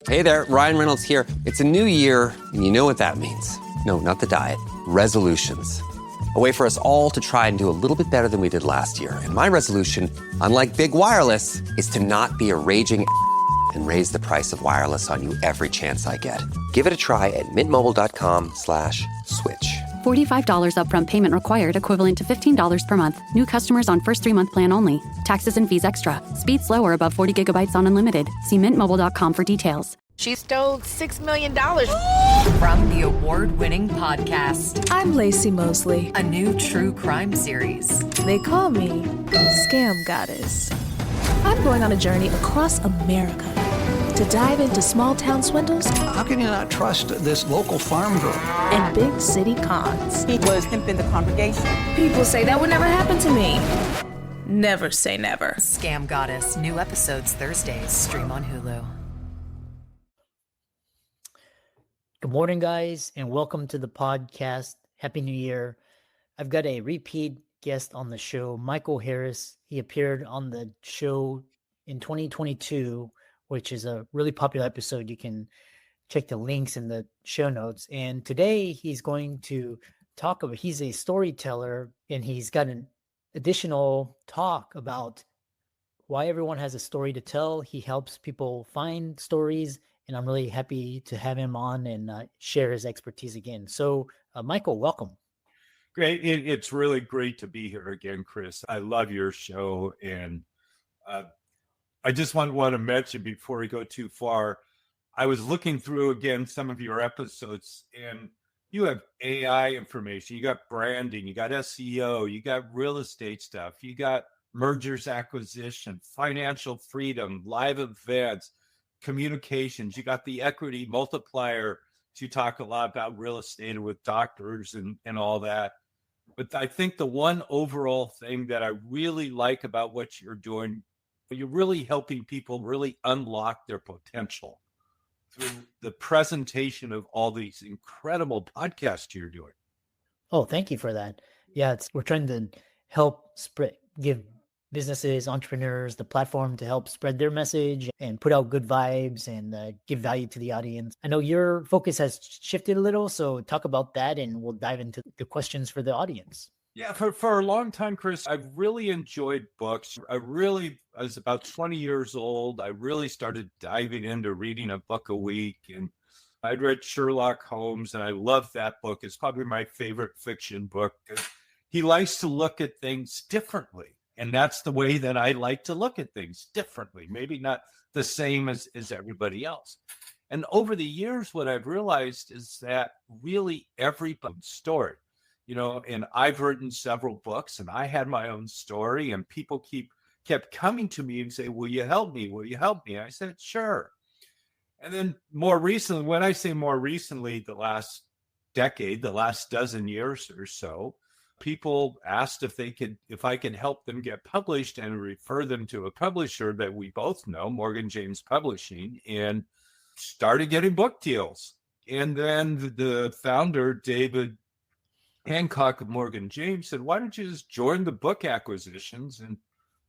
Hey there, Ryan Reynolds here. It's a new year, and you know what that means. No, not the diet. Resolutions. A way for us all to try and do a little bit better than we did last year. And my resolution, unlike big wireless, is to not be a raging and raise the price of wireless on you every chance I get. Give it a try at mintmobile.com/switch. $45 upfront payment required, equivalent to $15 per month. New customers on first 3-month plan only. Taxes and fees extra. Speed slower above 40 gigabytes on unlimited. See mintmobile.com for details. She stole $6 million. From the award-winning podcast, I'm Lacey Mosley. a new true crime series. They call me Scam Goddess. I'm going on a journey across America to dive into small-town swindles How can you not trust this local farm girl? and big city cons. He was pimping the congregation. People say that would never happen to me. Never say never. Scam Goddess, new episodes Thursdays, stream on Hulu. Good morning, guys, and welcome to the podcast. Happy New Year. I've got a repeat guest on the show, Michael Harris. He appeared on the show in 2022, which is a really popular episode. You can check the links in the show notes. And today he's going to talk about, he's a storyteller, and he's got an additional talk about why everyone has a story to tell. He helps people find stories, and I'm really happy to have him on and share his expertise again. So, Michael, welcome. Great. It's really great to be here again, Chris. I love your show. And I just want to mention before we go too far, I was looking through again some of your episodes, and you have AI information, you got branding, you got SEO, you got real estate stuff, you got mergers, acquisition, financial freedom, live events, communications, you got the equity multiplier. You talk a lot about real estate with doctors and all that. But I think the one overall thing that I really like about what you're doing, you're really helping people really unlock their potential through the presentation of all these incredible podcasts you're doing. Oh, thank you for that. Yeah, we're trying to help give businesses, entrepreneurs the platform to help spread their message and put out good vibes and give value to the audience. I know your focus has shifted a little, so talk about that and we'll dive into the questions for the audience. Yeah, for a long time, Chris, I've really enjoyed books. I was about 20 years old. I really started diving into reading a book a week, and I'd read Sherlock Holmes, and I love that book. It's probably my favorite fiction book. He likes to look at things differently. And that's the way that I like to look at things, differently, maybe not the same as everybody else. And over the years, what I've realized is that really everybody's story, and I've written several books and I had my own story, and people kept coming to me and say, will you help me? Will you help me? I said, sure. And then more recently, when I say more recently, the last decade, the last dozen years or so, people asked if I could help them get published and refer them to a publisher that we both know, Morgan James Publishing, and started getting book deals. And then the founder, David Hancock of Morgan James, said, why don't you just join the book acquisitions and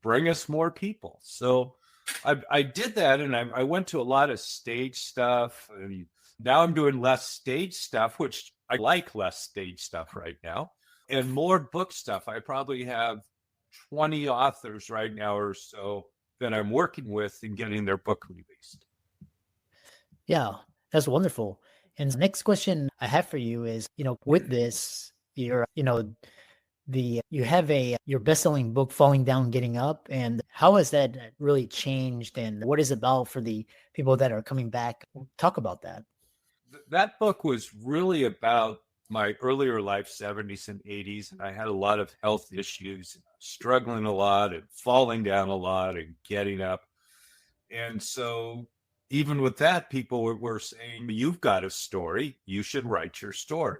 bring us more people? So I did that, and I went to a lot of stage stuff. And now I'm doing less stage stuff, which I like less stage stuff right now. And more book stuff. I probably have 20 authors right now or so that I'm working with and getting their book released. Yeah, that's wonderful. And the next question I have for you is, with this, you have your best-selling book, Falling Down, Getting Up, and how has that really changed, and what is it about for the people that are coming back? Talk about that. That book was really about my earlier life, 70s and 80s, and I had a lot of health issues, struggling a lot and falling down a lot and getting up. And so even with that, people were saying, you've got a story, you should write your story.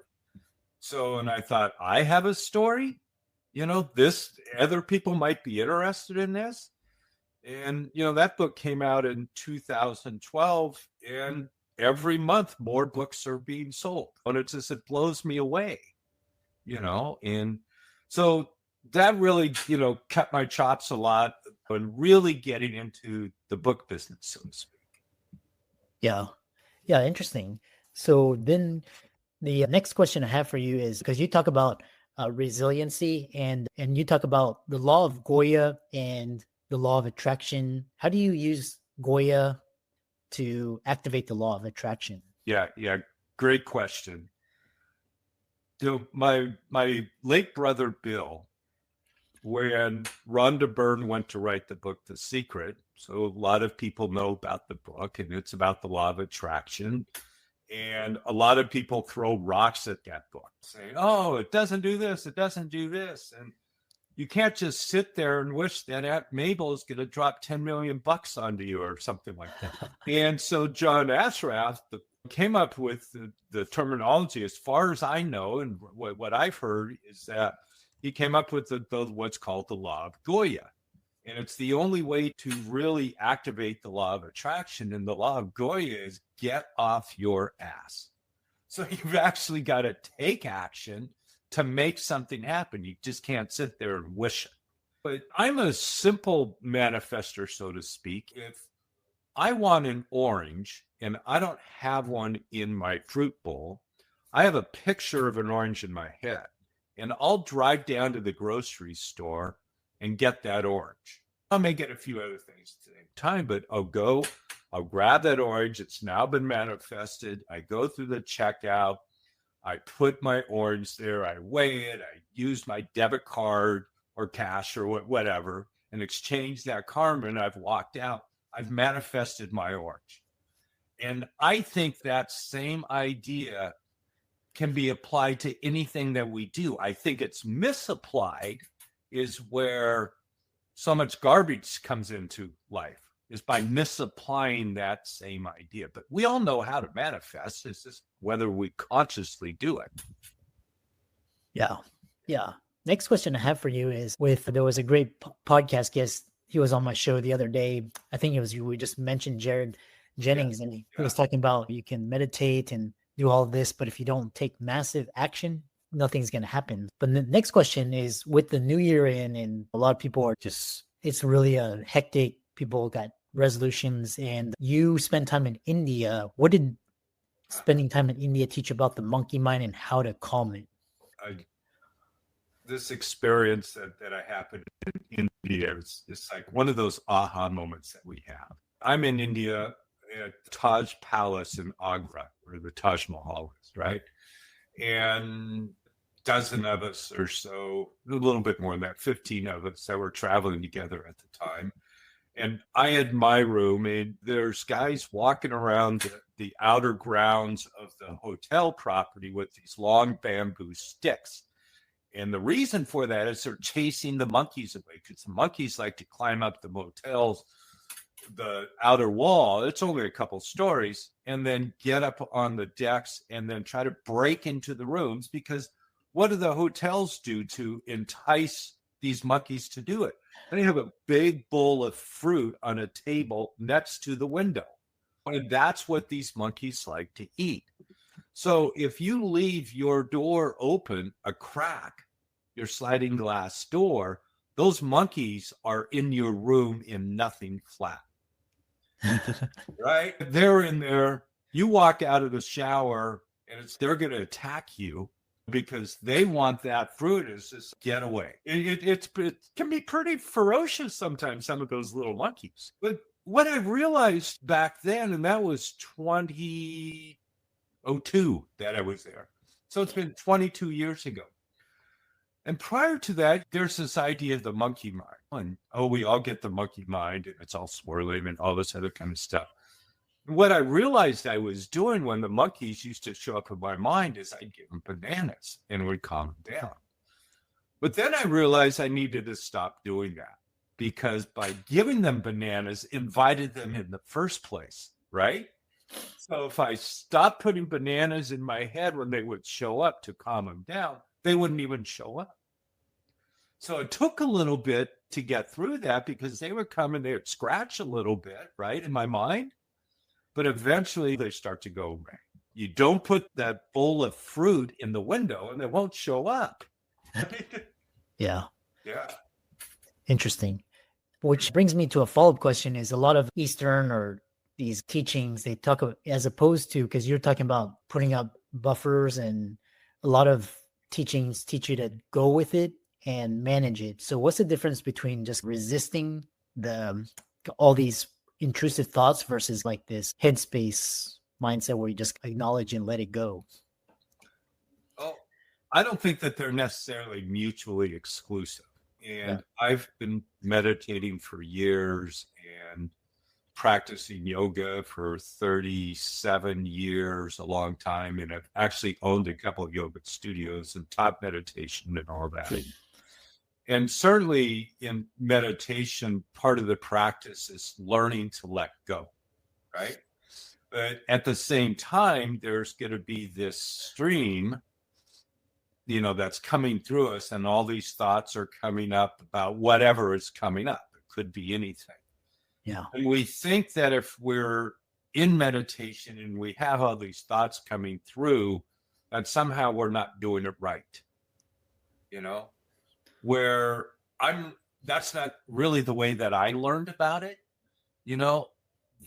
So, and I thought, I have a story? Other people might be interested in this. And, that book came out in 2012, and every month more books are being sold. And it blows me away, and so that really, cut my chops a lot and really getting into the book business, so to speak. Yeah. Yeah. Interesting. So then the next question I have for you is because you talk about resiliency and you talk about the law of Goya and the law of attraction. How do you use Goya to activate the law of attraction? Yeah, yeah, great question. My late brother Bill, when Rhonda Byrne went to write the book The Secret, so a lot of people know about the book, and it's about the law of attraction. And a lot of people throw rocks at that book, saying, "Oh, it doesn't do this, it doesn't do this," and you can't just sit there and wish that Aunt Mabel is going to drop 10 million bucks onto you or something like that. And so John Ashraf came up with the terminology, as far as I know, and what I've heard is that he came up with what's called the law of Goya. And it's the only way to really activate the law of attraction. And the law of Goya is get off your ass. So you've actually got to take action to make something happen. You just can't sit there and wish it. But I'm a simple manifester, so to speak. If I want an orange and I don't have one in my fruit bowl, I have a picture of an orange in my head. And I'll drive down to the grocery store and get that orange. I may get a few other things at the same time, but I'll grab that orange. It's now been manifested. I go through the checkout. I put my orange there. I weigh it. I use my debit card or cash or whatever and exchange that card, and I've walked out. I've manifested my orange. And I think that same idea can be applied to anything that we do. I think it's misapplied is where so much garbage comes into life, is by misapplying that same idea. But we all know how to manifest. It's just whether we consciously do it. Yeah. Yeah. Next question I have for you is there was a great podcast guest. He was on my show the other day. I think it was you. We just mentioned Jared Jennings, and he was talking about you can meditate and do all of this, but if you don't take massive action, nothing's going to happen. But the next question is, with the new year in, and a lot of people are just, it's really a hectic, people got resolutions, and you spend time in India. What did spending time in India teach about the monkey mind and how to calm it? This experience that I happened in India, it's like one of those aha moments that we have. I'm in India at Taj Palace in Agra, where the Taj Mahal is, right? And dozen of us or so, a little bit more than that, 15 of us that were traveling together at the time. And I had my room, and there's guys walking around the outer grounds of the hotel property with these long bamboo sticks. And the reason for that is they're chasing the monkeys away, because the monkeys like to climb up the motel's, the outer wall. It's only a couple stories, and then get up on the decks and then try to break into the rooms, because what do the hotels do to entice these monkeys to do it? They have a big bowl of fruit on a table next to the window. And that's what these monkeys like to eat. So if you leave your door open, a crack, your sliding glass door, those monkeys are in your room in nothing flat. Right? They're in there. You walk out of the shower and they're going to attack you because they want that fruit. It's just get away. It can be pretty ferocious sometimes, some of those little monkeys. But what I realized back then, and that was 2002 that I was there. So it's been 22 years ago. And prior to that, there's this idea of the monkey mind. And, we all get the monkey mind, and it's all swirling and all this other kind of stuff. What I realized I was doing when the monkeys used to show up in my mind is I'd give them bananas and it would calm them down. But then I realized I needed to stop doing that, because by giving them bananas, invited them in the first place, right? So if I stopped putting bananas in my head when they would show up to calm them down, they wouldn't even show up. So it took a little bit to get through that, because they would come and they would scratch a little bit, right, in my mind. But eventually they start to go away. You don't put that bowl of fruit in the window and they won't show up. Yeah. Yeah. Interesting. Which brings me to a follow-up question: is a lot of Eastern or these teachings, they talk about, as opposed to, because you're talking about putting up buffers, and a lot of teachings teach you to go with it and manage it. So what's the difference between just resisting the all these intrusive thoughts versus like this headspace mindset where you just acknowledge and let it go? Oh, I don't think that they're necessarily mutually exclusive. And I've been meditating for years and practicing yoga for 37 years, a long time. And I've actually owned a couple of yoga studios and taught meditation and all that. And certainly in meditation, part of the practice is learning to let go, right? But at the same time, there's going to be this stream, that's coming through us, and all these thoughts are coming up about whatever is coming up. It could be anything. Yeah. And we think that if we're in meditation and we have all these thoughts coming through, that somehow we're not doing it right. Where that's not really the way that I learned about it.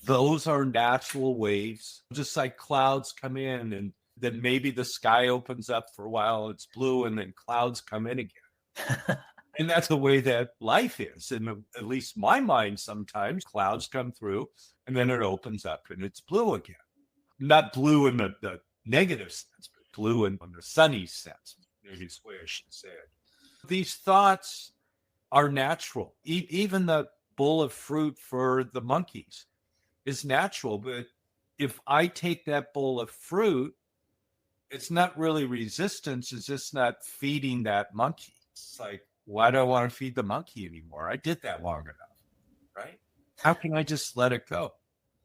Those are natural waves, just like clouds come in, and then maybe the sky opens up for a while, it's blue, and then clouds come in again. And that's the way that life is. And at least my mind, sometimes clouds come through and then it opens up and it's blue again. Not blue in the negative sense, but blue in the sunny sense. Maybe it's the way I should say it. These thoughts are natural. Even the bowl of fruit for the monkeys is natural. But if I take that bowl of fruit, it's not really resistance. It's just not feeding that monkey. It's like, why do I want to feed the monkey anymore? I did that long enough, right? How can I just let it go?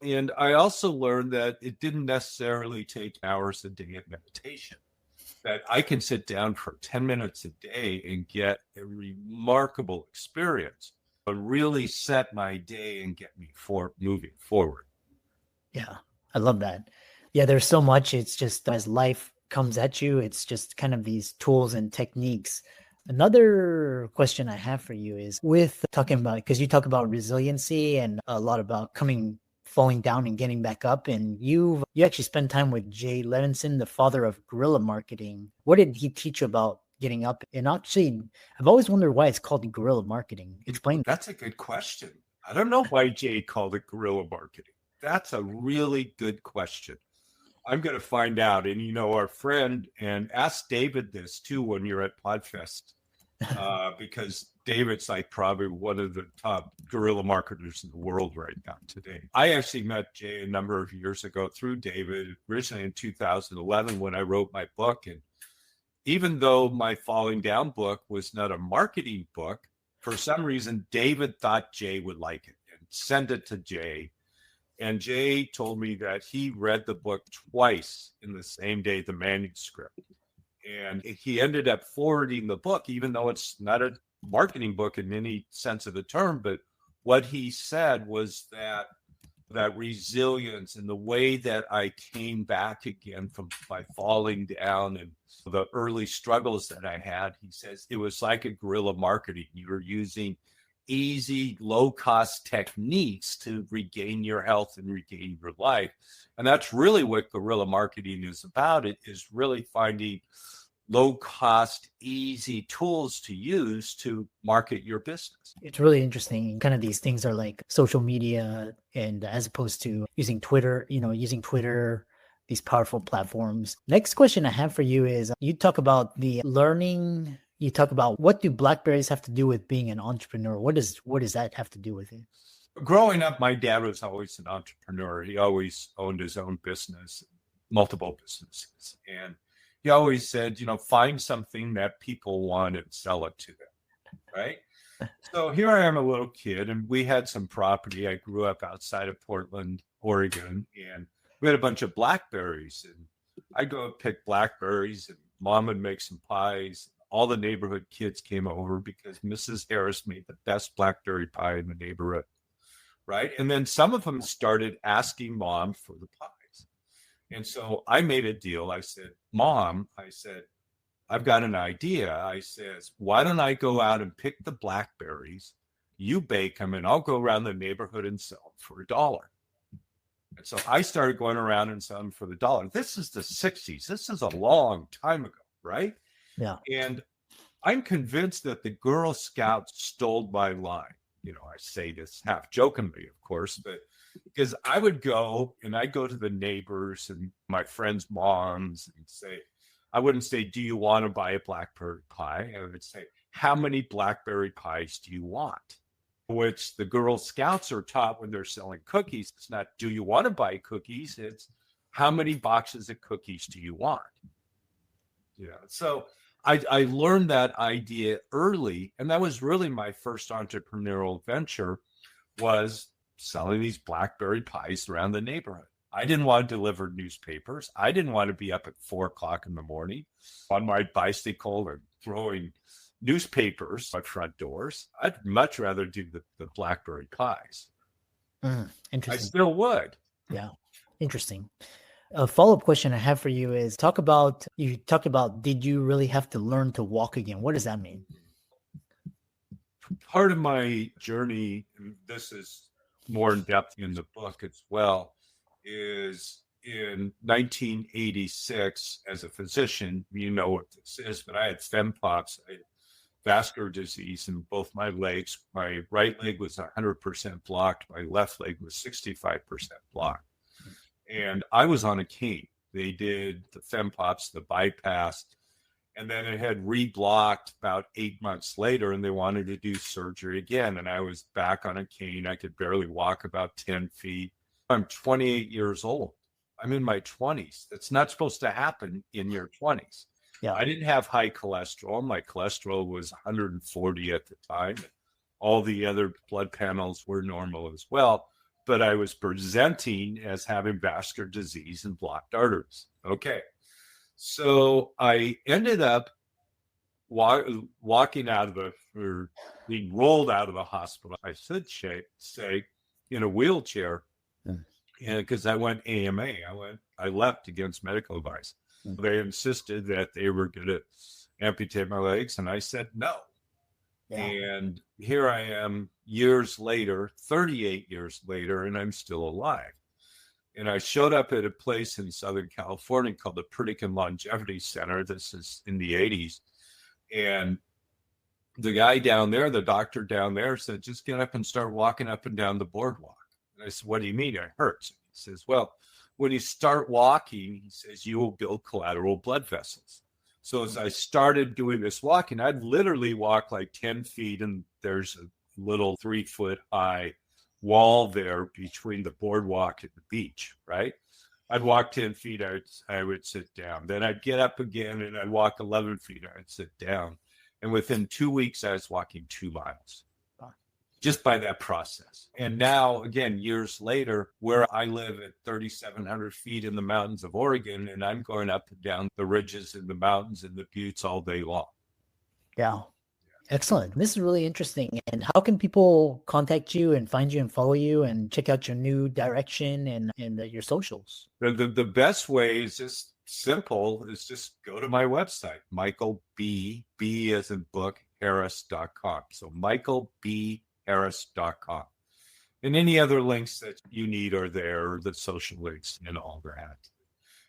And I also learned that it didn't necessarily take hours a day of meditation, that I can sit down for 10 minutes a day and get a remarkable experience, but really set my day and get me moving forward. Yeah, I love that. Yeah, there's so much. It's just as life comes at you, it's just kind of these tools and techniques. Another question I have for you is with talking about, because you talk about resiliency and a lot about falling down and getting back up. And you actually spend time with Jay Levinson, the father of guerrilla marketing. What did he teach you about getting up? And actually, I've always wondered why it's called guerrilla marketing. Explain. That's a good question. I don't know why Jay called it guerrilla marketing. That's a really good question. I'm going to find out. And, our friend, and ask David this too when you're at PodFest, because David's like probably one of the top guerrilla marketers in the world right now today. I actually met Jay a number of years ago through David, originally in 2011 when I wrote my book. And even though my Falling Down book was not a marketing book, for some reason, David thought Jay would like it and sent it to Jay. And Jay told me that he read the book twice in the same day, the manuscript. And he ended up forwarding the book, even though it's not a marketing book in any sense of the term. But what he said was that resilience and the way that I came back again from my falling down and the early struggles that I had, he says it was like a guerrilla marketing. You were using easy, low-cost techniques to regain your health and regain your life. And that's really what guerrilla marketing is about. It is really finding low-cost, easy tools to use to market your business. It's really interesting. Kind of these things are like social media, and as opposed to using Twitter, these powerful platforms. Next question I have for you is, you talk about the learning. You talk about, what do blackberries have to do with being an entrepreneur? What does that have to do with it? Growing up, my dad was always an entrepreneur. He always owned his own business, multiple businesses. And he always said, find something that people want and sell it to them, right? So here I am, a little kid, and we had some property. I grew up outside of Portland, Oregon, and we had a bunch of blackberries. And I'd go pick blackberries, and Mom would make some pies. All the neighborhood kids came over because Mrs. Harris made the best blackberry pie in the neighborhood, right? And then some of them started asking Mom for the pies. And so I made a deal. I said, Mom, I've got an idea. I says, why don't I go out and pick the blackberries, you bake them, and I'll go around the neighborhood and sell them for $1. And so I started going around and selling for the dollar. This is the 60s. This is a long time ago, right? Yeah. And I'm convinced that the Girl Scouts stole my line. I say this half jokingly, of course, but because I would go and I'd go to the neighbors and my friends' moms and say, I wouldn't say, do you want to buy a blackberry pie? I would say, how many blackberry pies do you want? Which the Girl Scouts are taught when they're selling cookies. It's not, do you want to buy cookies? It's, how many boxes of cookies do you want? So I learned that idea early, and that was really my first entrepreneurial venture, was selling these blackberry pies around the neighborhood. I didn't want to deliver newspapers. I didn't want to be up at 4:00 in the morning on my bicycle and throwing newspapers at front doors. I'd much rather do the blackberry pies. Interesting. I still would. Yeah. Interesting. A follow-up question I have for you is you talked about, did you really have to learn to walk again? What does that mean? Part of my journey, and this is more in depth in the book as well, is in 1986 as a physician. You know what this is, but I had FemPops. I had vascular disease in both my legs. My right leg was 100% blocked. My left leg was 65% blocked. And I was on a cane. They did the FemPops, the bypass, and then it had reblocked about 8 months later, and they wanted to do surgery again. And I was back on a cane. I could barely walk about 10 feet. I'm 28 years old. I'm in my 20s. That's not supposed to happen in your 20s. Yeah. I didn't have high cholesterol. My cholesterol was 140 at the time. All the other blood panels were normal as well. But I was presenting as having vascular disease and blocked arteries. Okay. So I ended up walking out of or being rolled out of the hospital, I should say, in a wheelchair. Because I went AMA. I left against medical advice. They insisted that they were going to amputate my legs, and I said no. Yeah. And here I am years later, 38 years later, and I'm still alive. And I showed up at a place in Southern California called the Pritikin Longevity Center. This is in the 80s. And the guy down there, the doctor down there, said, just get up and start walking up and down the boardwalk. And I said, what do you mean it hurts? He says, well, when you start walking, he says, you will build collateral blood vessels. So as I started doing this walking, I'd literally walk like 10 feet, and there's a little 3-foot high wall there between the boardwalk and the beach, right? I'd walk 10 feet, I would sit down. Then I'd get up again, and I'd walk 11 feet, I'd sit down. And within 2 weeks, I was walking 2 miles just by that process. And now, again, years later, where I live at 3,700 feet in the mountains of Oregon, and I'm going up and down the ridges and the mountains and the buttes all day long. Yeah. Excellent. This is really interesting. And how can people contact you and find you and follow you and check out your new direction and your socials? The best way is just simple, is just go to my website, Michael B as in book, Harris.com. So michaelbharris.com. And any other links that you need are there, or the social links and all that.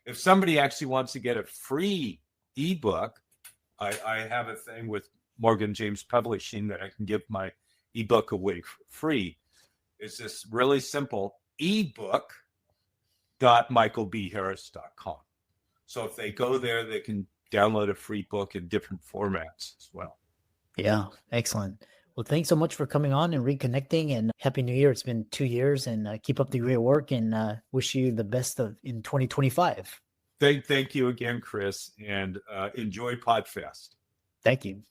If somebody actually wants to get a free ebook, I have a thing with Morgan James Publishing that I can give my ebook away for free. It's this really simple, ebook.michaelbharris.com. So if they go there, they can download a free book in different formats as well. Yeah, excellent. Well, thanks so much for coming on and reconnecting, and Happy New Year. It's been 2 years, and keep up the great work, and wish you the best in 2025. Thank you again, Chris, and enjoy PodFest. Thank you.